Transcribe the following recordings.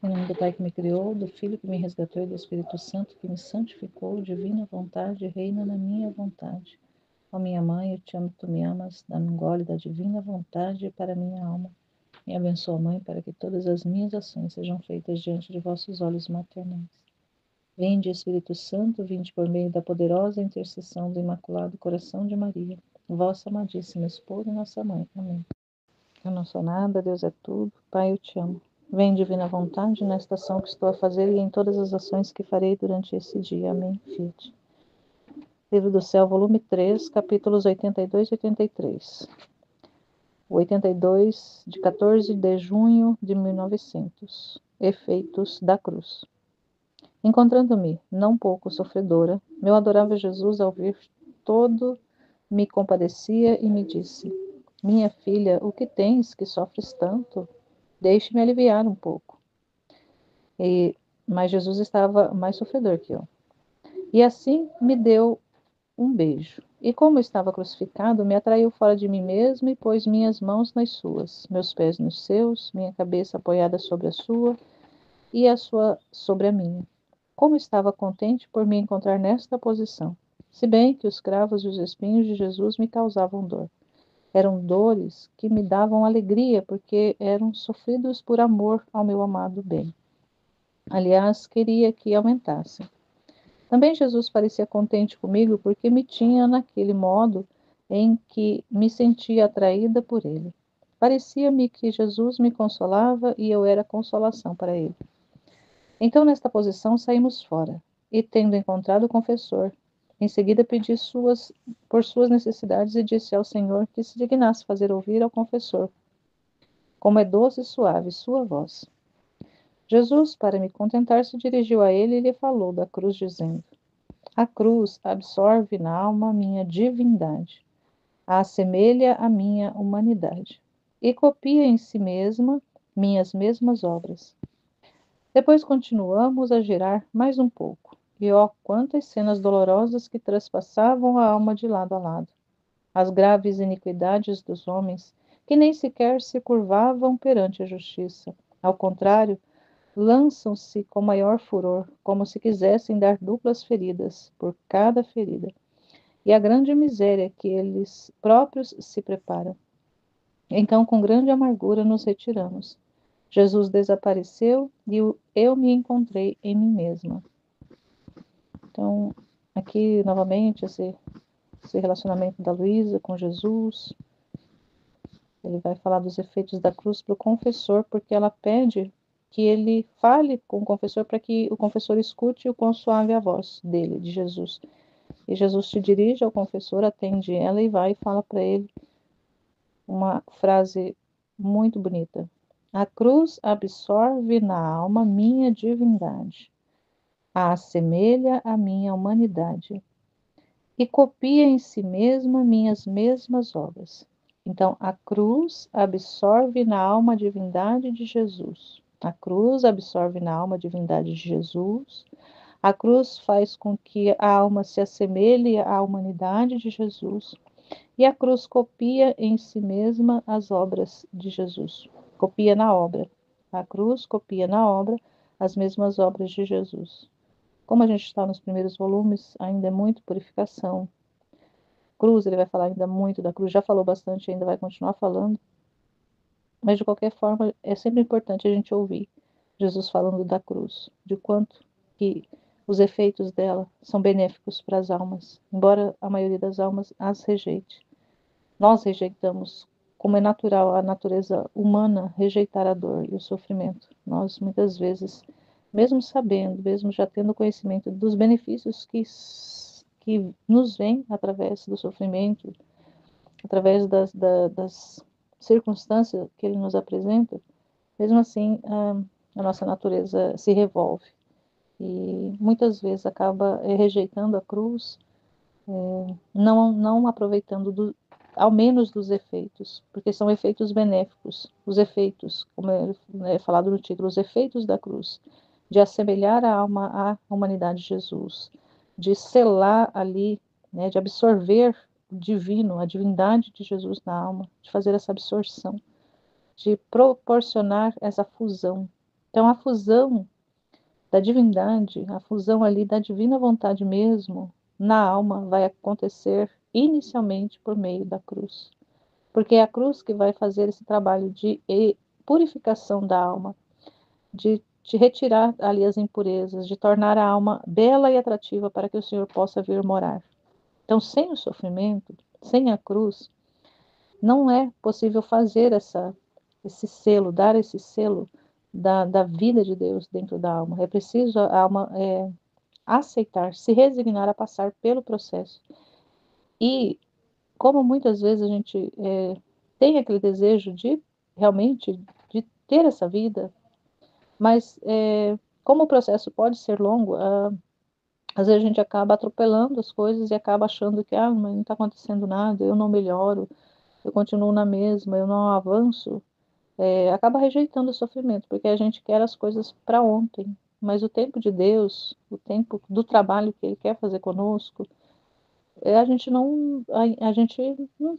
Em nome do Pai que me criou, do Filho que me resgatou e do Espírito Santo que me santificou, divina vontade, reina na minha vontade. Ó minha mãe, eu te amo, tu me amas, dá-me um gole da divina vontade para minha alma. Me abençoa, Mãe, para que todas as minhas ações sejam feitas diante de vossos olhos maternais. Vinde, Espírito Santo, vinde por meio da poderosa intercessão do Imaculado Coração de Maria, vossa amadíssima esposa e nossa mãe. Amém. Eu não sou nada, Deus é tudo. Pai, eu te amo. Vem, divina vontade, nesta ação que estou a fazer e em todas as ações que farei durante esse dia. Amém. Fiat. Livro do Céu, volume 3, capítulos 82 e 83. O 82, de 14 de junho de 1900. Efeitos da cruz. Encontrando-me, não pouco sofredora, meu adorável Jesus, ao vir todo, me compadecia e me disse: Minha filha, o que tens que sofres tanto? Deixe-me aliviar um pouco. Mas Jesus estava mais sofredor que eu. E assim me deu um beijo. E como estava crucificado, me atraiu fora de mim mesmo e pôs minhas mãos nas suas, meus pés nos seus, minha cabeça apoiada sobre a sua e a sua sobre a minha. Como estava contente por me encontrar nesta posição, se bem que os cravos e os espinhos de Jesus me causavam dor. Eram dores que me davam alegria, porque eram sofridos por amor ao meu amado bem. Aliás, queria que aumentassem. Também Jesus parecia contente comigo, porque me tinha naquele modo em que me sentia atraída por ele. Parecia-me que Jesus me consolava e eu era consolação para ele. Então, nesta posição, saímos fora, e tendo encontrado o confessor, em seguida pedi por suas necessidades e disse ao Senhor que se dignasse fazer ouvir ao confessor, como é doce e suave sua voz. Jesus, para me contentar, se dirigiu a ele e lhe falou da cruz, dizendo: A cruz absorve na alma a minha divindade, a assemelha à minha humanidade, e copia em si mesma minhas mesmas obras. Depois continuamos a girar mais um pouco, e ó, quantas cenas dolorosas que transpassavam a alma de lado a lado. As graves iniquidades dos homens, que nem sequer se curvavam perante a justiça. Ao contrário, lançam-se com maior furor, como se quisessem dar duplas feridas por cada ferida. E a grande miséria que eles próprios se preparam. Então, com grande amargura, nos retiramos. Jesus desapareceu e eu me encontrei em mim mesma. Então, aqui novamente esse relacionamento da Luísa com Jesus. Ele vai falar dos efeitos da cruz para o confessor, porque ela pede que ele fale com o confessor para que o confessor escute o quão suave a voz dele, de Jesus. E Jesus se dirige ao confessor, atende ela e vai e fala para ele uma frase muito bonita. A cruz absorve na alma minha divindade, a assemelha à minha humanidade, e copia em si mesma minhas mesmas obras. Então, a cruz absorve na alma a divindade de Jesus. A cruz absorve na alma a divindade de Jesus. A cruz faz com que a alma se assemelhe à humanidade de Jesus. E a cruz copia em si mesma as obras de Jesus. Copia na obra. A cruz copia na obra as mesmas obras de Jesus. Como a gente está nos primeiros volumes, ainda é muito purificação. Cruz, ele vai falar ainda muito da cruz, já falou bastante, ainda vai continuar falando. Mas de qualquer forma, é sempre importante a gente ouvir Jesus falando da cruz, de quanto que os efeitos dela são benéficos para as almas, embora a maioria das almas as rejeite. Nós rejeitamos, como é natural a natureza humana rejeitar a dor e o sofrimento. Nós, muitas vezes, mesmo sabendo, mesmo já tendo conhecimento dos benefícios que nos vêm através do sofrimento, através das circunstâncias que ele nos apresenta, mesmo assim, a nossa natureza se revolve. E muitas vezes acaba rejeitando a cruz, não aproveitando ao menos dos efeitos, porque são efeitos benéficos, os efeitos, como é falado no título, os efeitos da cruz, de assemelhar a alma à humanidade de Jesus, de selar ali, né, de absorver o divino, a divindade de Jesus na alma, de fazer essa absorção, de proporcionar essa fusão. Então, a fusão da divindade, a fusão ali da divina vontade mesmo, na alma, vai acontecer inicialmente por meio da cruz. Porque é a cruz que vai fazer esse trabalho de purificação da alma, de retirar ali as impurezas, de tornar a alma bela e atrativa para que o Senhor possa vir morar. Então, sem o sofrimento, sem a cruz, não é possível fazer esse selo, dar esse selo da vida de Deus dentro da alma. É preciso a alma aceitar, se resignar a passar pelo processo. E como muitas vezes a gente tem aquele desejo de realmente de ter essa vida, mas como o processo pode ser longo, às vezes a gente acaba atropelando as coisas e acaba achando que mas não está acontecendo nada, eu não melhoro, eu continuo na mesma, eu não avanço, acaba rejeitando o sofrimento, porque a gente quer as coisas para ontem. Mas o tempo de Deus, o tempo do trabalho que Ele quer fazer conosco, a gente não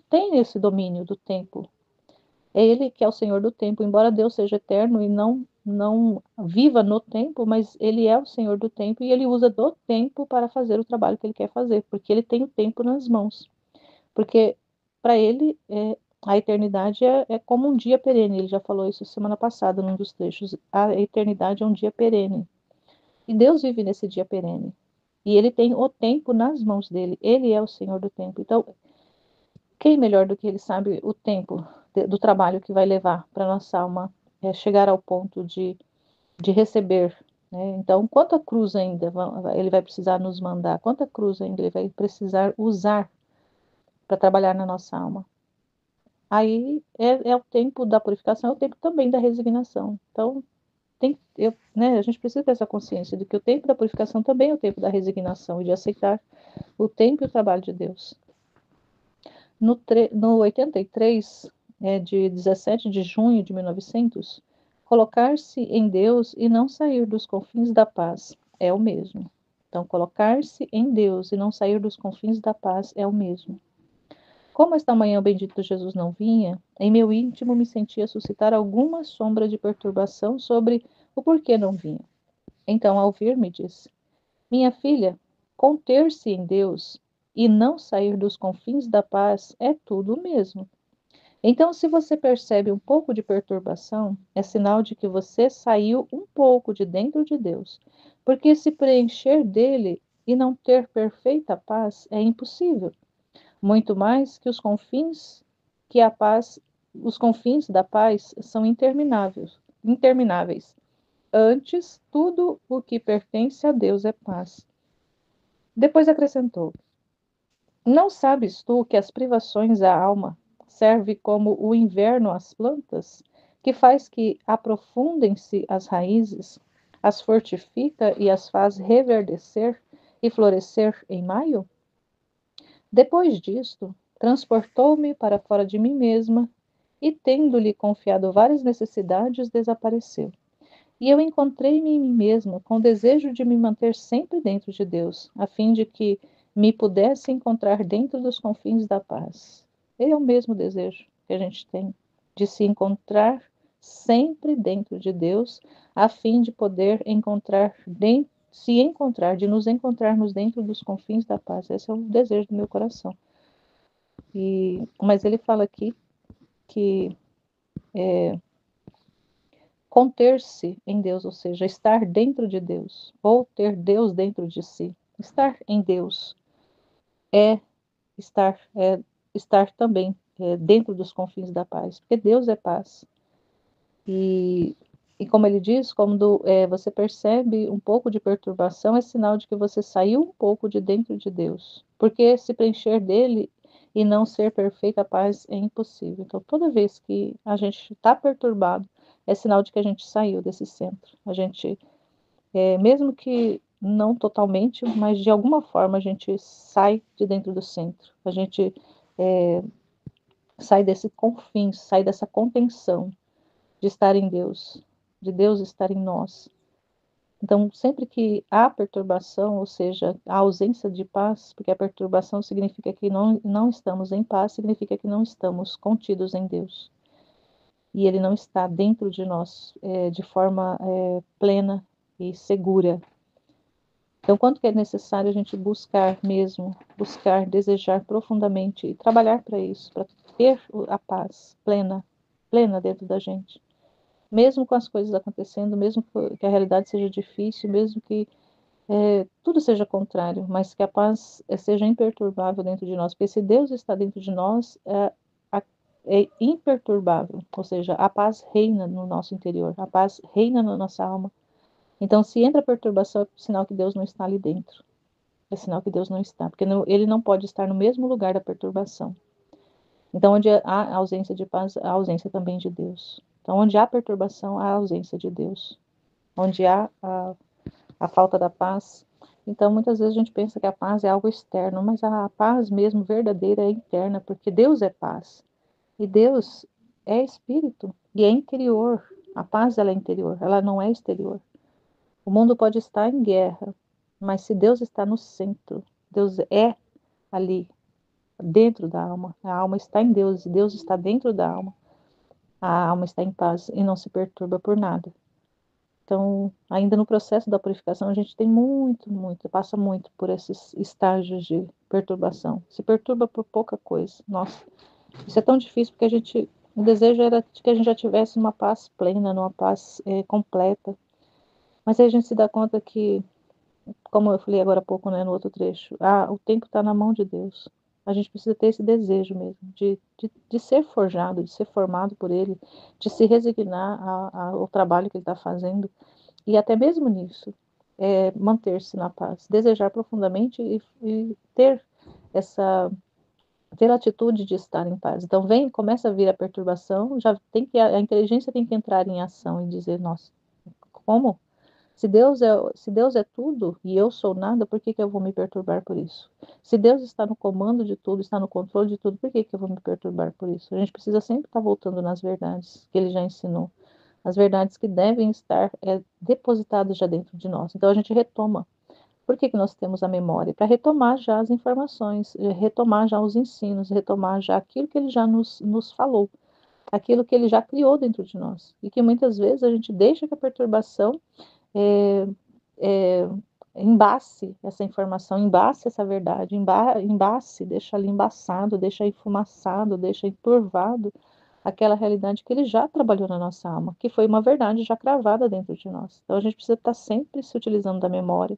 tem esse domínio do tempo. É Ele que é o Senhor do tempo, embora Deus seja eterno e não viva no tempo, mas Ele é o Senhor do tempo e Ele usa do tempo para fazer o trabalho que Ele quer fazer, porque Ele tem o tempo nas mãos. Porque para Ele a eternidade é como um dia perene. Ele já falou isso semana passada num dos trechos. A eternidade é um dia perene. E Deus vive nesse dia perene. E Ele tem o tempo nas mãos dele. Ele é o Senhor do tempo. Então, quem melhor do que Ele sabe o tempo do trabalho que vai levar para nossa alma chegar ao ponto de receber, né? Então, quanta cruz ainda Ele vai precisar nos mandar? Quanta cruz ainda Ele vai precisar usar para trabalhar na nossa alma? Aí é o tempo da purificação, é o tempo também da resignação. Então, a gente precisa ter essa consciência de que o tempo da purificação também é o tempo da resignação e de aceitar o tempo e o trabalho de Deus. No 83, de 17 de junho de 1900, colocar-se em Deus e não sair dos confins da paz é o mesmo. Então, colocar-se em Deus e não sair dos confins da paz é o mesmo. Como esta manhã o bendito Jesus não vinha, em meu íntimo me sentia suscitar alguma sombra de perturbação sobre o porquê não vinha. Então, ao vir, me disse: Minha filha, conter-se em Deus e não sair dos confins da paz é tudo o mesmo. Então, se você percebe um pouco de perturbação, é sinal de que você saiu um pouco de dentro de Deus, porque se preencher dele e não ter perfeita paz é impossível. Muito mais que a paz, os confins da paz são intermináveis. Antes, tudo o que pertence a Deus é paz. Depois acrescentou: Não sabes tu que as privações à alma servem como o inverno às plantas, que faz que aprofundem-se as raízes, as fortifica e as faz reverdecer e florescer em maio? Depois disto, transportou-me para fora de mim mesma e, tendo-lhe confiado várias necessidades, desapareceu. E eu encontrei-me em mim mesma com o desejo de me manter sempre dentro de Deus, a fim de que me pudesse encontrar dentro dos confins da paz. É o mesmo desejo que a gente tem, de se encontrar sempre dentro de Deus, a fim de poder de nos encontrarmos dentro dos confins da paz. Esse é o desejo do meu coração. Mas ele fala aqui que conter-se em Deus, ou seja, estar dentro de Deus, ou ter Deus dentro de si. Estar em Deus é estar também dentro dos confins da paz, porque Deus é paz. E como ele diz, quando você percebe um pouco de perturbação, é sinal de que você saiu um pouco de dentro de Deus. Porque se preencher dele e não ser perfeita a paz é impossível. Então, toda vez que a gente está perturbado, é sinal de que a gente saiu desse centro. A gente, mesmo que não totalmente, mas de alguma forma a gente sai de dentro do centro. A gente sai desse confins, sai dessa contenção de estar em Deus, de Deus estar em nós. Então, sempre que há perturbação, ou seja, a ausência de paz, porque a perturbação significa que não estamos em paz, significa que não estamos contidos em Deus. e ele não está dentro de nós de forma plena e segura. Então, quanto que é necessário a gente buscar mesmo, buscar, desejar profundamente e trabalhar para isso, para ter a paz plena, plena dentro da gente. Mesmo com as coisas acontecendo, mesmo que a realidade seja difícil, mesmo que tudo seja contrário, mas que a paz seja imperturbável dentro de nós, porque se Deus está dentro de nós, é imperturbável, ou seja, a paz reina no nosso interior, a paz reina na nossa alma. Então, se entra perturbação, é sinal que Deus não está ali dentro. É sinal que Deus não está, porque ele não pode estar no mesmo lugar da perturbação. Então, onde há ausência de paz, há ausência também de Deus. Então, onde há perturbação, há ausência de Deus. Onde há a falta da paz. Então, muitas vezes a gente pensa que a paz é algo externo, mas a paz mesmo verdadeira é interna, porque Deus é paz. E Deus é espírito e é interior. A paz ela é interior, ela não é exterior. O mundo pode estar em guerra, mas se Deus está no centro, Deus é ali, dentro da alma. A alma está em Deus e Deus está dentro da alma. A alma está em paz e não se perturba por nada. Então, ainda no processo da purificação, a gente tem passa muito por esses estágios de perturbação. Se perturba por pouca coisa. Nossa, isso é tão difícil porque o desejo era de que a gente já tivesse uma paz plena, uma paz completa. Mas aí a gente se dá conta que, como eu falei agora há pouco, né, no outro trecho, o tempo está na mão de Deus. A gente precisa ter esse desejo mesmo, de ser forjado, de ser formado por Ele, de se resignar ao trabalho que Ele está fazendo. E até mesmo nisso, manter-se na paz, desejar profundamente e ter a atitude de estar em paz. Então começa a vir a perturbação, a inteligência tem que entrar em ação e dizer, nossa, como? Se Deus é tudo e eu sou nada, por que eu vou me perturbar por isso? Se Deus está no comando de tudo, está no controle de tudo, por que eu vou me perturbar por isso? A gente precisa sempre estar voltando nas verdades que Ele já ensinou, as verdades que devem estar depositadas já dentro de nós. Então a gente retoma. Por que nós temos a memória? Para retomar já as informações, retomar já os ensinos, retomar já aquilo que Ele já nos falou, aquilo que Ele já criou dentro de nós. E que muitas vezes a gente deixa que a perturbação é, é, embace essa informação, embace essa verdade, embace, deixa ali embaçado, deixa enfumaçado, deixa enturvado aquela realidade que ele já trabalhou na nossa alma, que foi uma verdade já cravada dentro de nós. Então a gente precisa estar sempre se utilizando da memória,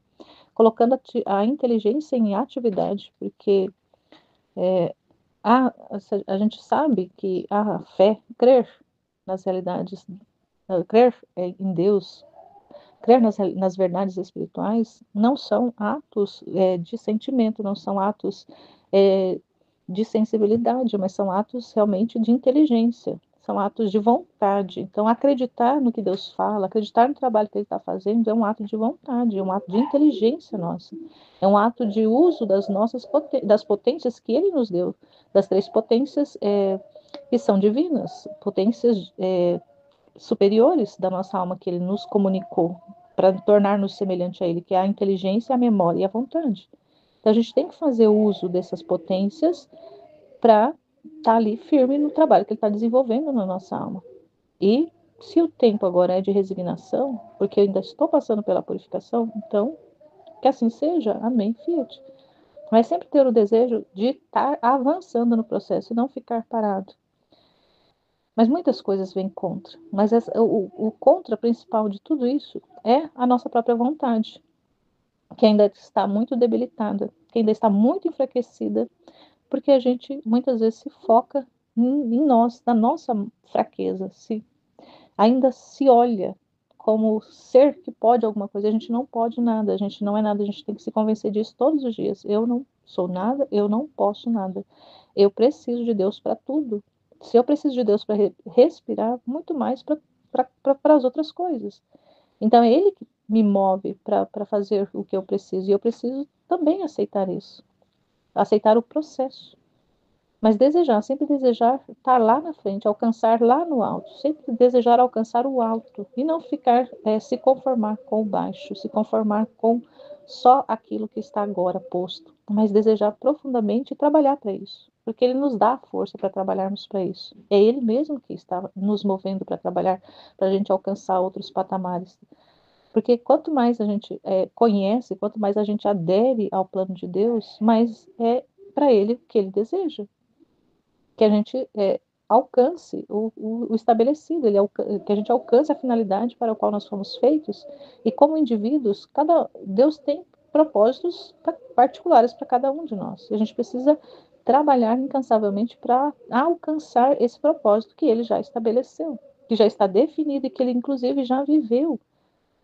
colocando a inteligência em atividade, porque a, a gente sabe que a fé, crer nas realidades, crer em Deus, crer nas verdades espirituais não são atos de sentimento, não são atos de sensibilidade, mas são atos realmente de inteligência, são atos de vontade. Então, acreditar no que Deus fala, acreditar no trabalho que Ele está fazendo é um ato de vontade, é um ato de inteligência nossa, é um ato de uso das potências que Ele nos deu, das três potências que são divinas, potências superiores da nossa alma que Ele nos comunicou para tornar-nos semelhante a Ele, que é a inteligência, a memória e a vontade. Então a gente tem que fazer uso dessas potências para estar ali firme no trabalho que Ele está desenvolvendo na nossa alma. E se o tempo agora é de resignação, porque eu ainda estou passando pela purificação, então que assim seja, amém, fiat. Mas sempre ter o desejo de estar avançando no processo e não ficar parado. Mas muitas coisas vêm contra. Mas o contra principal de tudo isso é a nossa própria vontade, que ainda está muito debilitada, que ainda está muito enfraquecida, porque a gente muitas vezes se foca em nós, na nossa fraqueza, ainda se olha como ser que pode alguma coisa. A gente não pode nada, a gente não é nada, a gente tem que se convencer disso todos os dias. Eu não sou nada, eu não posso nada. Eu preciso de Deus para tudo. Se eu preciso de Deus para respirar, muito mais para as outras coisas. Então é Ele que me move para fazer o que eu preciso. E eu preciso também aceitar isso. Aceitar o processo. Mas sempre desejar estar lá na frente, alcançar lá no alto, sempre desejar alcançar o alto e não ficar, se conformar com o baixo, se conformar com só aquilo que está agora posto, mas desejar profundamente e trabalhar para isso. porque Ele nos dá a força para trabalharmos para isso. É Ele mesmo que está nos movendo para trabalhar, para a gente alcançar outros patamares. Porque quanto mais a gente conhece, quanto mais a gente adere ao plano de Deus, mais é para Ele que Ele deseja. Que a gente alcance o estabelecido, que a gente alcance a finalidade para a qual nós fomos feitos. E como indivíduos, Deus tem propósitos particulares para cada um de nós. E a gente precisa trabalhar incansavelmente para alcançar esse propósito que Ele já estabeleceu, que já está definido e que Ele, inclusive, já viveu,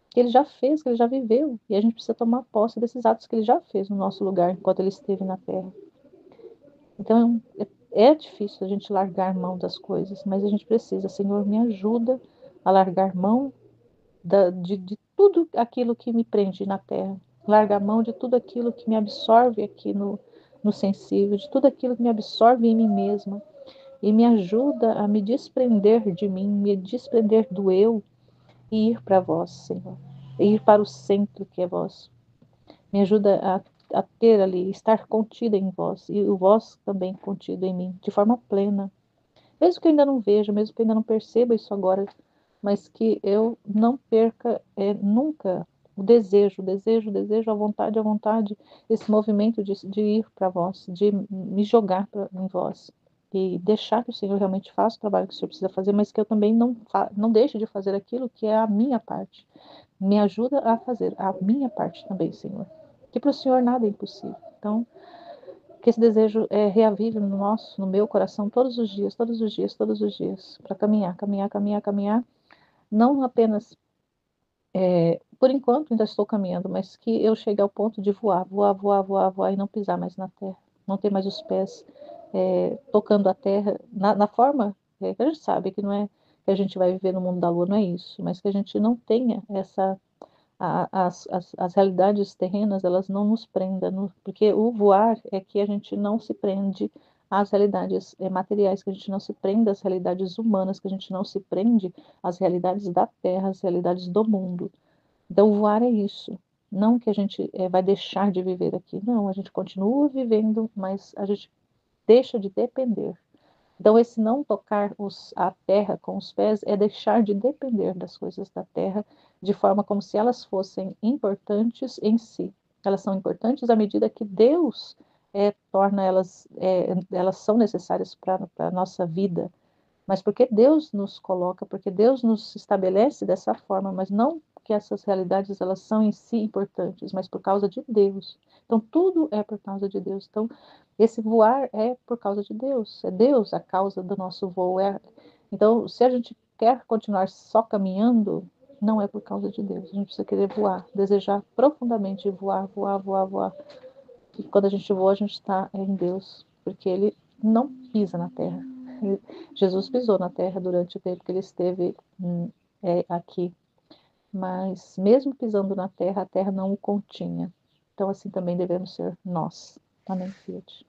que Ele já fez, que Ele já viveu. E a gente precisa tomar posse desses atos que Ele já fez no nosso lugar, enquanto Ele esteve na Terra. Então, é difícil a gente largar mão das coisas, mas a gente precisa, Senhor, me ajuda a largar mão de tudo aquilo que me prende na terra, largar mão de tudo aquilo que me absorve aqui no sensível, de tudo aquilo que me absorve em mim mesma, e me ajuda a me desprender de mim, me desprender do eu e ir para vós, Senhor, e ir para o centro que é vós. Me ajuda a ter ali, estar contida em vós, e o vós também contido em mim, de forma plena. Mesmo que eu ainda não veja, mesmo que eu ainda não perceba isso agora, mas que eu não perca nunca o desejo, a vontade, esse movimento de ir para vós, de me jogar em vós. E deixar que o Senhor realmente faça o trabalho que o Senhor precisa fazer, mas que eu também não deixe de fazer aquilo que é a minha parte. Me ajuda a fazer a minha parte também, Senhor. Que para o Senhor nada é impossível. Então, que esse desejo reavive no meu coração todos os dias, todos os dias, todos os dias, para caminhar, caminhar, caminhar, caminhar. Não apenas, por enquanto ainda estou caminhando, mas que eu chegue ao ponto de voar, voar, voar, voar, voar e não pisar mais na terra, não ter mais os pés tocando a terra, na forma que a gente sabe que não é que a gente vai viver no mundo da lua, não é isso, mas que a gente não tenha as realidades terrenas, elas não nos prendam, porque o voar é que a gente não se prende às realidades materiais, que a gente não se prende às realidades humanas, que a gente não se prende às realidades da terra, às realidades do mundo. Então, voar é isso. Não que a gente vai deixar de viver aqui, não, a gente continua vivendo, mas a gente deixa de depender. Então, esse não tocar a terra com os pés é deixar de depender das coisas da terra de forma como se elas fossem importantes em si. Elas são importantes à medida que Deus torna elas são necessárias para a nossa vida, mas porque Deus nos coloca, porque Deus nos estabelece dessa forma, mas não que essas realidades elas são em si importantes, mas por causa de Deus. Então tudo é por causa de Deus. Então esse voar é por causa de Deus. É Deus a causa do nosso voo. Então se a gente quer continuar só caminhando, não é por causa de Deus. A gente precisa querer voar, desejar profundamente voar, voar, voar, voar. E quando a gente voa, a gente está em Deus, porque Ele não pisa na terra. Jesus pisou na terra durante o tempo que ele esteve aqui, mas mesmo pisando na terra, a terra não o continha. Então, assim também devemos ser nós. Amém, Fiat.